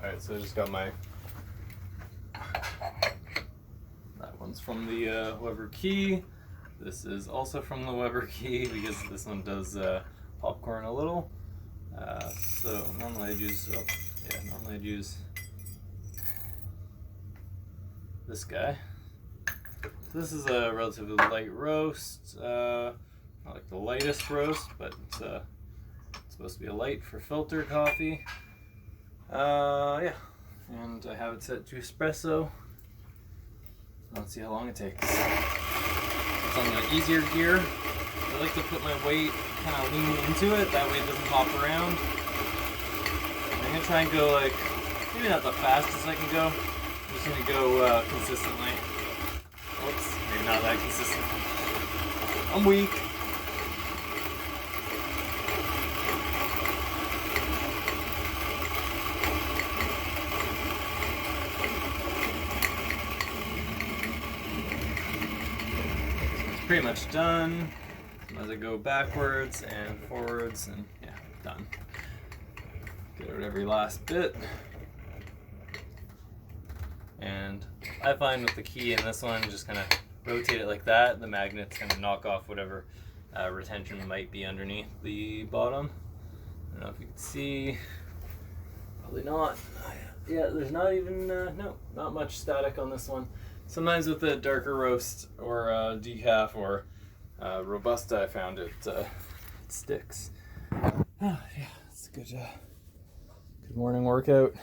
Alright, so I just got my... That one's from the Weber key. This is also from the Weber key because this one does popcorn a little. So normally I'd use, normally I'd use this guy. So this is a relatively light roast. Not like the lightest roast, but it's supposed to be a light for filter coffee. Yeah, and I have it set to espresso. Let's see how long it takes. It's on the easier gear. I like to put my weight kind of lean into it, that way it doesn't hop around. I'm gonna try and go like, maybe not the fastest I can go. I'm just gonna go consistently. Whoops, maybe not that consistent. I'm weak. Pretty much done. As I go backwards and forwards, and yeah, done. Get out every last bit. And I find with the key in this one, just kind of rotate it like that. The magnets kind of knock off whatever retention might be underneath the bottom. I don't know if you can see. Probably not. Yeah, there's not even, no, not much static on this one. Sometimes with a darker roast or decaf or Robusta, I found it sticks. Yeah, it's a good morning workout.